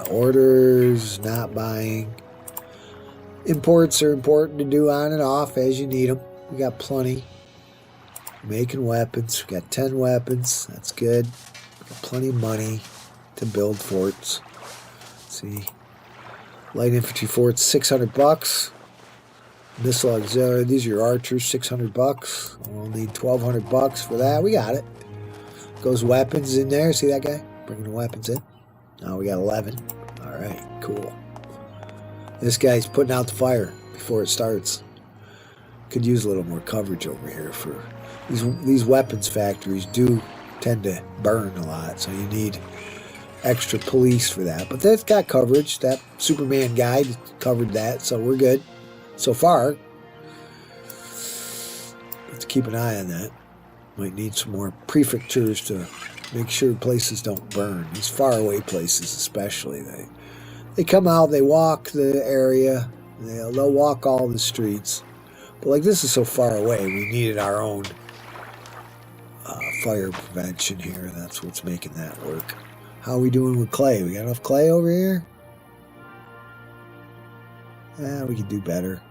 Orders, not buying. Imports are important to do on and off as you need them. We got plenty. Making weapons. We got 10 weapons. That's good. We got plenty of money to build forts. Let's see. Light infantry forts, $600. Missile auxiliary. These are your archers, $600. We'll need $1,200 for that. We got it. Goes weapons in there. See that guy? Bringing the weapons in. Now we got 11. All right, cool. This guy's putting out the fire before it starts. Could use a little more coverage over here for these weapons factories do tend to burn a lot, so you need extra police for that. But that's got coverage. That Superman guide covered that, so we're good so far. Let's keep an eye on that. Might need some more prefectures to make sure places don't burn. These faraway places especially. They come out, they walk the area, they'll walk all the streets. But like this is so far away, we needed our own fire prevention here. That's what's making that work. How are we doing with clay? We got enough clay over here? Yeah, we can do better.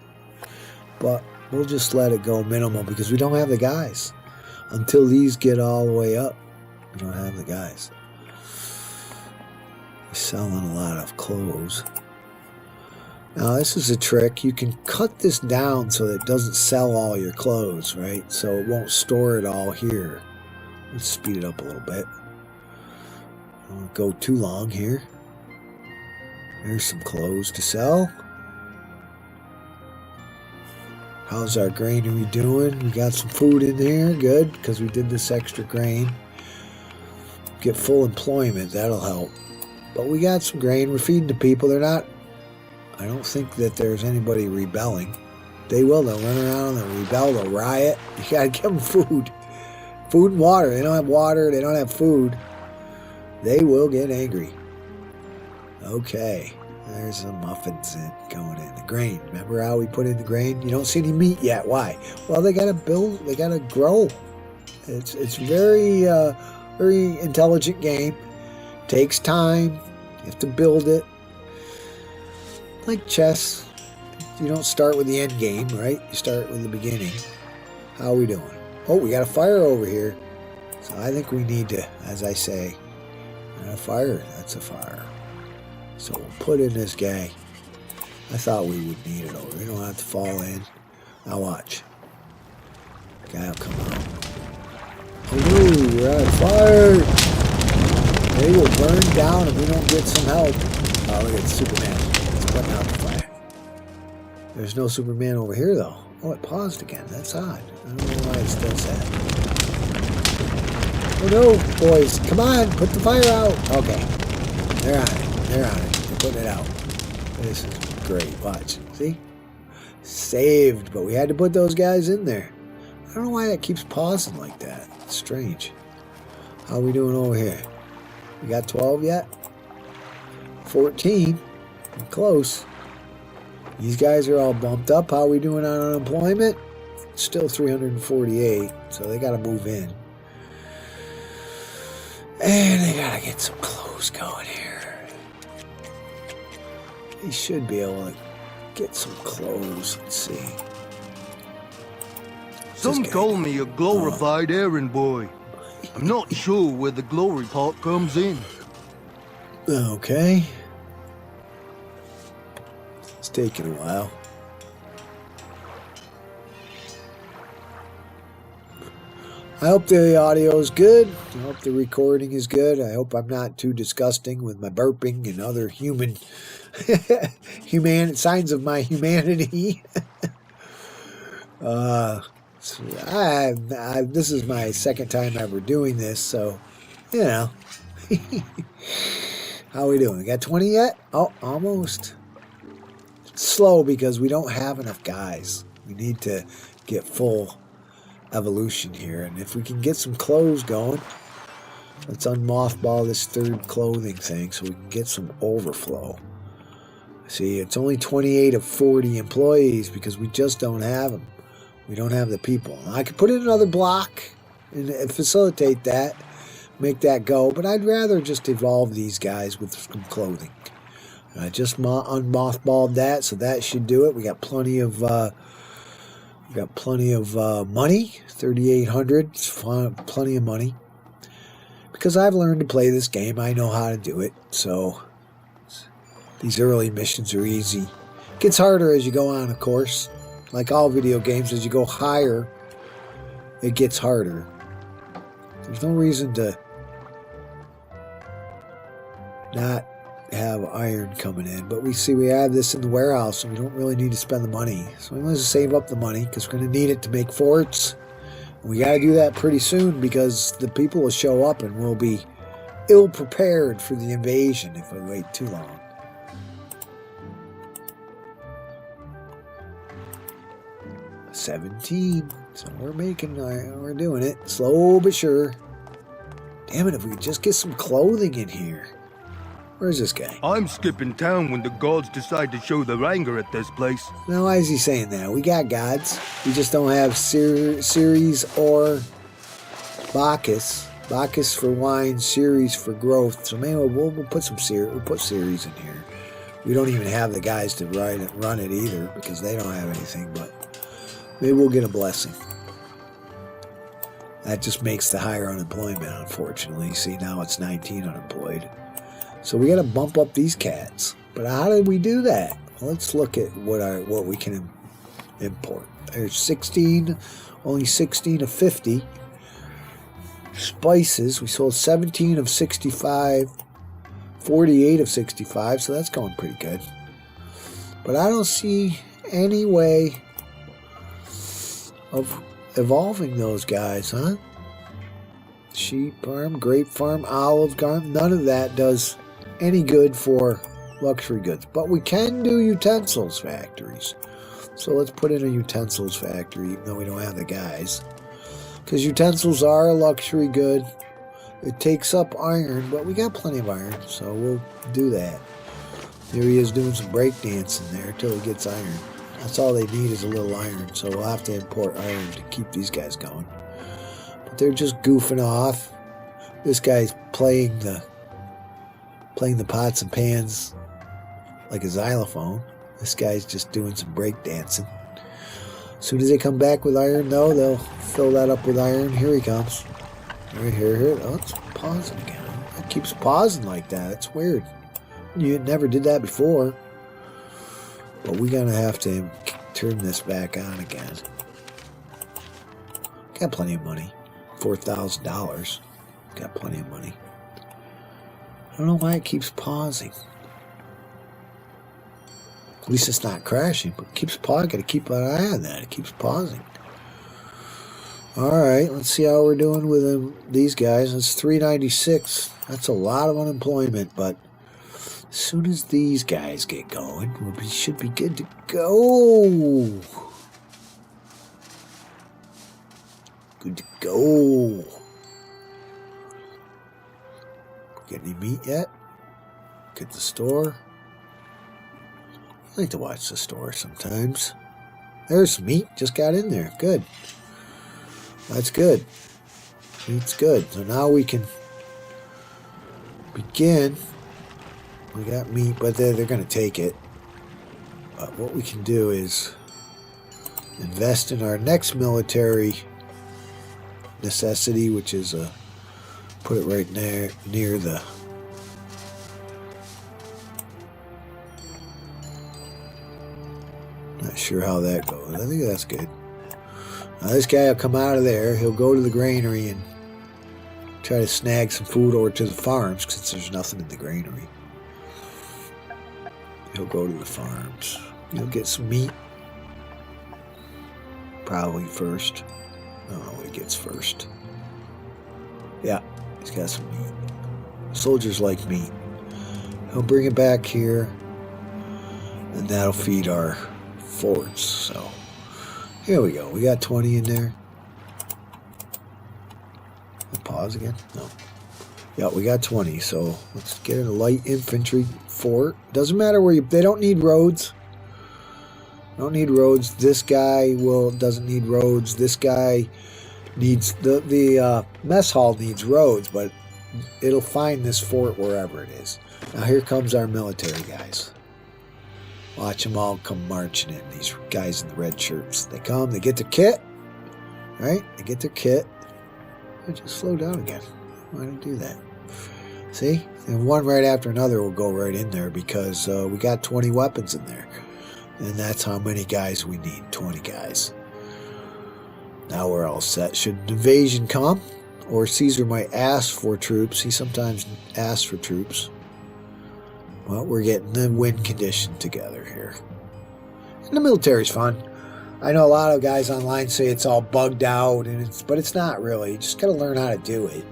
But we'll just let it go minimal because we don't have the guys. Until these get all the way up, we don't have the guys. We're selling a lot of clothes. Now this is a trick. You can cut this down so that it doesn't sell all your clothes, right? So it won't store it all here. Let's speed it up a little bit. Don't go too long here. There's some clothes to sell. How's our granary doing? We got some food in here. Good, because we did this extra grain. Get full employment. That'll help. But we got some grain. We're feeding the people. They're not... I don't think that there's anybody rebelling. They will. They'll run around. They'll rebel. They'll riot. You gotta give them food. Food and water. They don't have water. They don't have food. They will get angry. Okay. There's some muffins going in the grain. Remember how we put in the grain? You don't see any meat yet. Why? Well, they gotta build. They gotta grow. It's very very intelligent game. Takes time. You have to build it. Like chess, you don't start with the end game, right? You start with the beginning. How are we doing? Oh, we got a fire over here. So I think we need to, as I say, a fire. That's a fire. So we'll put in this guy. I thought we would need it over. We don't have to fall in. Now watch. Guy will come out. Oh no, we're out of fire. They will burn down if we don't get some help. Oh, look at Superman. It's putting out the fire. There's no Superman over here though. Oh, it paused again. That's odd. I don't know why it still said. Oh no, boys. Come on, put the fire out. Okay. They're on it. They're on it. They're putting it out. This is great. Watch. See? Saved, but we had to put those guys in there. I don't know why that keeps pausing like that. It's strange. How are we doing over here? We got 12 yet? 14. We're close. These guys are all bumped up. How are we doing on unemployment? Still 348, so they got to move in. And they got to get some clothes going here. They should be able to get some clothes. Let's see. Some call me a glorified errand boy. I'm not sure where the glory part comes in. Okay. It's taking a while. I hope the audio is good. I hope the recording is good. I hope I'm not too disgusting with my burping and other human signs of my humanity. So this is my second time ever doing this, so you know. How are we doing? We got 20 yet? Oh, almost. It's slow because we don't have enough guys. We need to get full evolution here, and if we can get some clothes going, let's unmothball this third clothing thing so we can get some overflow. See, it's only 28 of 40 employees because we just don't have them. We don't have the people. I could put in another block and facilitate that, make that go, but I'd rather just evolve these guys with some clothing. I just unmothballed that, so that should do it. We got plenty of money, 3,800. It's fun, plenty of money. Because I've learned to play this game, I know how to do it. So these early missions are easy. It gets harder as you go on, of course. Like all video games, as you go higher, it gets harder. There's no reason to not have iron coming in. But we see we have this in the warehouse, and we don't really need to spend the money. So we must save up the money, because we're going to need it to make forts. And we got to do that pretty soon, because the people will show up, and we'll be ill-prepared for the invasion if we wait too long. $17. So we're doing it. Slow but sure. Damn it, if we could just get some clothing in here. Where's this guy? I'm skipping town when the gods decide to show their anger at this place. Now, why is he saying that? We got gods. We just don't have Ceres or Bacchus. Bacchus for wine, Ceres for growth. So maybe we'll put some Ceres. We'll put Ceres in here. We don't even have the guys to run it either because they don't have anything, but maybe we'll get a blessing. That just makes the higher unemployment, unfortunately. See, now it's 19 unemployed. So we got to bump up these cats. But how did we do that? Well, let's look at what we can import. There's 16, only 16 of 50. Spices, we sold 17 of 65, 48 of 65, so that's going pretty good. But I don't see any way of evolving those guys, huh? Sheep farm, grape farm, olive garden, none of that does any good for luxury goods. But we can do utensils factories. So let's put in a utensils factory, even though we don't have the guys. Because utensils are a luxury good. It takes up iron, but we got plenty of iron, so we'll do that. Here he is doing some breakdancing there till he gets iron. That's all they need is a little iron, so we'll have to import iron to keep these guys going. But they're just goofing off. This guy's playing the pots and pans like a xylophone. This guy's just doing some breakdancing. As soon as they come back with iron, though, they'll fill that up with iron. Here he comes. Right here. Oh, it's pausing again. It keeps pausing like that. It's weird. You never did that before. But we're going to have to turn this back on again. Got plenty of money. $4,000. Got plenty of money. I don't know why it keeps pausing. At least it's not crashing, but it keeps pausing. Got to keep an eye on that. It keeps pausing. Alright, let's see how we're doing with these guys. It's 396. That's a lot of unemployment, but as soon as these guys get going, we should be good to go. Good to go. Get any meat yet? Get the store. I like to watch the store sometimes. There's some meat. Just got in there. Good. That's good. Meat's good. So now we can begin. We got meat, but they're going to take it. But what we can do is invest in our next military necessity, which is put it right near the not sure how that goes. I think that's good. Now this guy will come out of there. He'll go to the granary and try to snag some food over to the farms since there's nothing in the granary. He'll go to the farms. He'll get some meat. Probably first. I don't know what he gets first. Yeah, he's got some meat. Soldiers like meat. He'll bring it back here. And that'll feed our forts. So, here we go. We got 20 in there. Pause again? No. Yeah, we got 20, so let's get in a light infantry fort. Doesn't matter where they don't need roads. Don't need roads. This guy doesn't need roads. This guy needs the mess hall needs roads, but it'll find this fort wherever it is. Now here comes our military guys. Watch them all come marching in. These guys in the red shirts. They come. They get their kit. Right? They get their kit. Just slow down again. Why did I do that? See? And one right after another will go right in there because we got 20 weapons in there. And that's how many guys we need. 20 guys. Now we're all set. Should an invasion come, or Caesar might ask for troops. He sometimes asks for troops. Well, we're getting the win condition together here. And the military's fun. I know a lot of guys online say it's all bugged out, but it's not really. You just got to learn how to do it.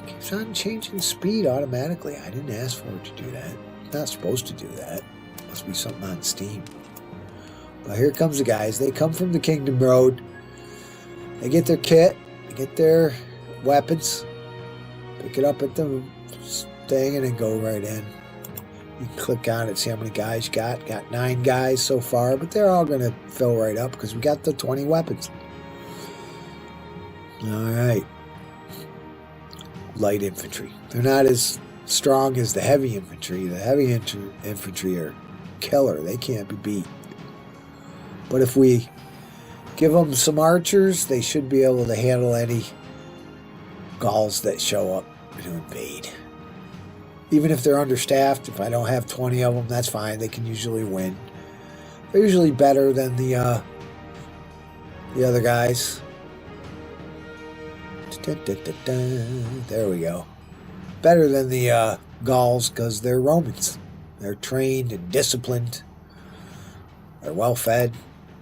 Keeps on changing speed automatically. I didn't ask for it to do that. It's not supposed to do that. Must be something on Steam. But here comes the guys. They come from the Kingdom Road. They get their kit. They get their weapons. Pick it up at the thing and then go right in. You can click on it, see how many guys you got. Got 9 guys so far, but they're all going to fill right up because we got the 20 weapons. All right. Light infantry. They're not as strong as the heavy infantry. The heavy infantry are killer. They can't be beat. But if we give them some archers, they should be able to handle any Gauls that show up to invade. Even if they're understaffed, if I don't have 20 of them, that's fine. They can usually win. They're usually better than the other guys. There we go. Better than the Gauls because they're Romans. They're trained and disciplined. They're well fed.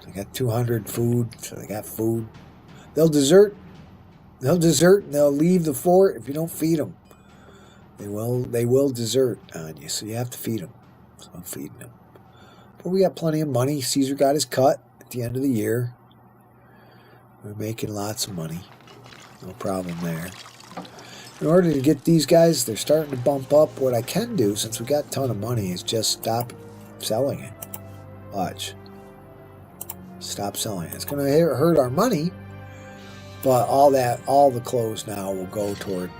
They got 200 food, so they got food. They'll desert. They'll desert and they'll leave the fort if you don't feed them. They will desert on you, so you have to feed them. So I'm feeding them. But we got plenty of money. Caesar got his cut at the end of the year. We're making lots of money. No problem there. In order to get these guys, they're starting to bump up. What I can do, since we got a ton of money, is just stop selling it. Watch. Stop selling it. It's going to hurt our money, but all the clothes now will go toward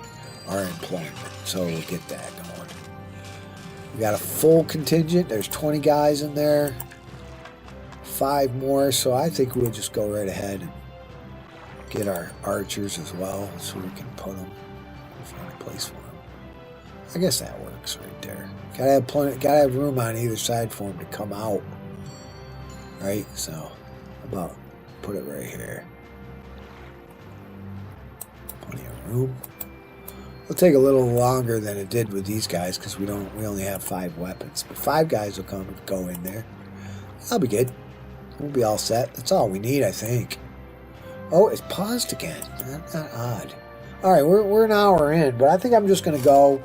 our employment. So we'll get that going. We got a full contingent. There's 20 guys in there. 5 more. So I think we'll just go right ahead and get our archers as well, so we can put them. Find a place for them. I guess that works right there. Gotta have room on either side for them to come out. Right? So, how about put it right here. Plenty of room. It'll take a little longer than it did with these guys because we only have 5 weapons. But 5 guys will come and go in there. That'll be good. We'll be all set. That's all we need, I think. Oh, it's paused again. That's not odd. Alright, we're an hour in, but I think I'm just going to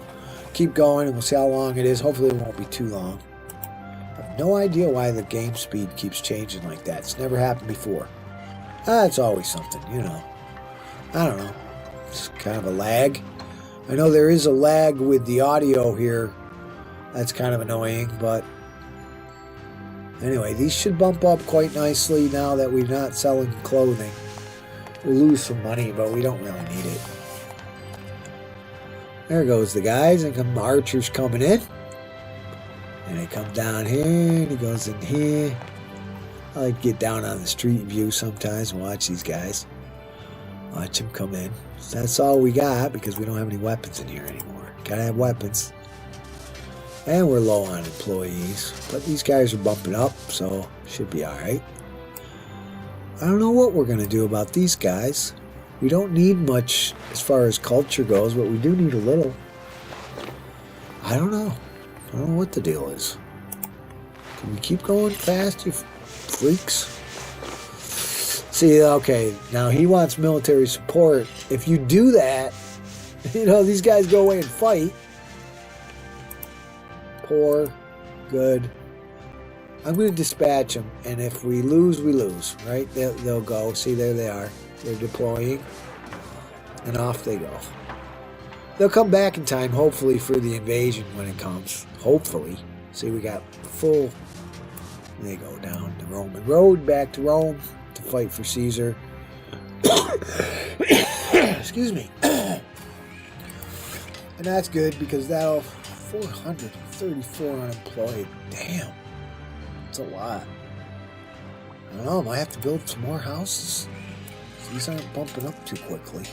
keep going, and we'll see how long it is. Hopefully it won't be too long. I have no idea why the game speed keeps changing like that. It's never happened before. It's always something, you know. I don't know. It's kind of a lag. I know there is a lag with the audio here. That's kind of annoying, but anyway, these should bump up quite nicely now that we're not selling clothing. We'll lose some money, but we don't really need it. There goes the guys, and come archers coming in. And they come down here, and he goes in here. I like to get down on the street view sometimes and watch these guys. Watch them come in. So that's all we got because we don't have any weapons in here anymore. Gotta have weapons. And we're low on employees. But these guys are bumping up, so should be alright. I don't know what we're going to do about these guys. We don't need much as far as culture goes, but we do need a little. I don't know. I don't know what the deal is. Can we keep going fast, you freaks? See, okay, now he wants military support. If you do that, you know, these guys go away and fight. Poor, good. I'm going to dispatch them, and if we lose, we lose, right? They'll go. See, there they are. They're deploying, and off they go. They'll come back in time, hopefully, for the invasion when it comes. Hopefully. See, we got full... They go down the Roman road, back to Rome, to fight for Caesar. Excuse me. And that's good, because that'll... 434 unemployed. Damn. That's a lot. I don't know, I might have to build some more houses. These aren't bumping up too quickly.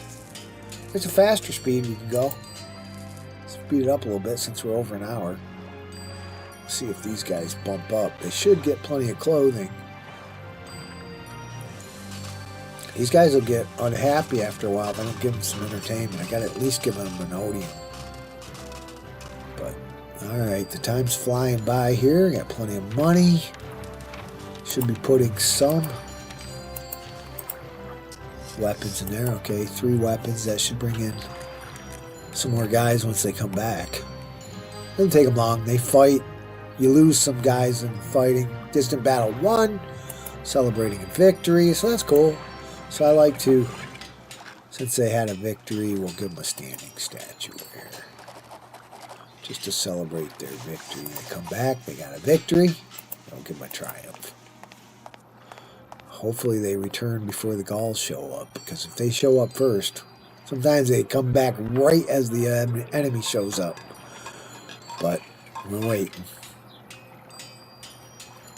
There's a faster speed we can go. Speed it up a little bit since we're over an hour. See if these guys bump up. They should get plenty of clothing. These guys will get unhappy after a while if I don't give them some entertainment. I gotta at least give them Medolanium. But, alright, the time's flying by here. Got plenty of money. Should be putting some weapons in there. Okay, 3 weapons. That should bring in some more guys once they come back. Doesn't take them long. They fight. You lose some guys in fighting. Distant battle 1. Celebrating a victory. So that's cool. So I like to, since they had a victory, we'll give them a standing statue here. Just to celebrate their victory. They come back. They got a victory. I'll give them a triumph. Hopefully they return before the Gauls show up, because if they show up first, sometimes they come back right as the enemy shows up. But we're waiting.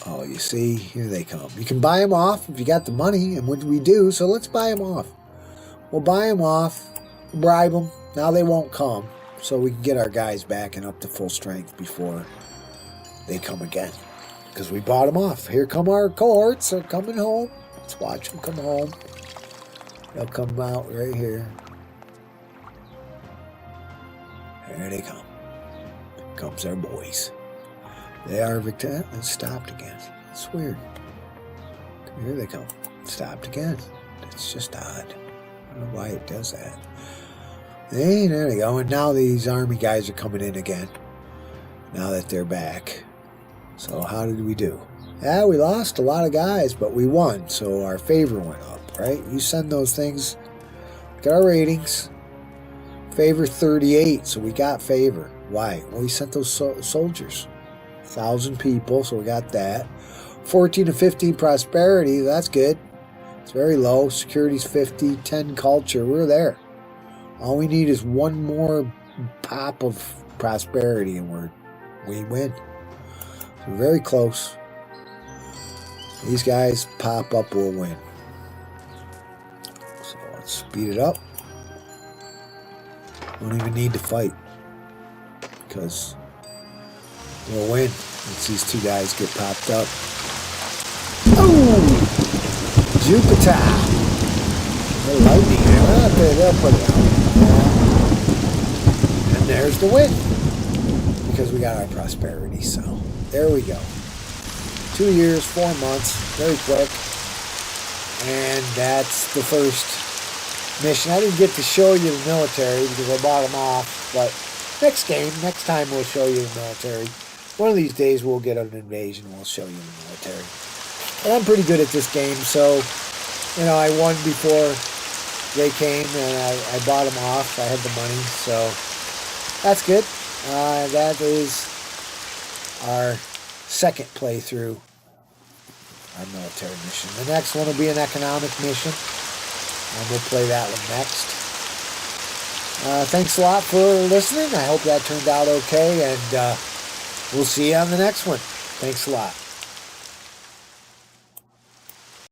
Oh, you see, here they come. You can buy them off if you got the money, and we do, so let's buy them off. We'll buy them off, bribe them. Now they won't come, so we can get our guys back and up to full strength before they come again. Because we bought them off. Here come our cohorts. They're coming home. Let's watch them come home. They'll come out right here. Here they come. Here comes our boys. They are victorious. It stopped again. It's weird. Here they come. Stopped again. It's just odd. I don't know why it does that. Hey, there they go. And now these army guys are coming in again. Now that they're back. So how did we do? Yeah, we lost a lot of guys, but we won. So our favor went up, right? You send those things. Look at our ratings. Favor 38, so we got favor. Why? Well, we sent those soldiers. 1,000 people, so we got that. 14 to 15 prosperity, that's good. It's very low. Security's 50, 10 culture, we're there. All we need is one more pop of prosperity and we win. We're very close. These guys pop up, we'll win. So let's speed it up. Don't even need to fight because we'll win once these two guys get popped up. Oh! Jupiter! The lightning there. They'll put it out. And there's the win because we got our prosperity. So there we go. 2 years, 4 months, very quick. And that's the first mission. I didn't get to show you the military because I bought them off, but next time we'll show you the military. One of these days we'll get an invasion, we'll show you the military. And I'm pretty good at this game, so, you know, I won before they came, and I bought them off. I had the money, so that's good. That is our second playthrough, our military mission. The next one will be an economic mission, and we'll play that one next. Thanks a lot for listening. I hope that turned out okay, and we'll see you on the next one. Thanks a lot.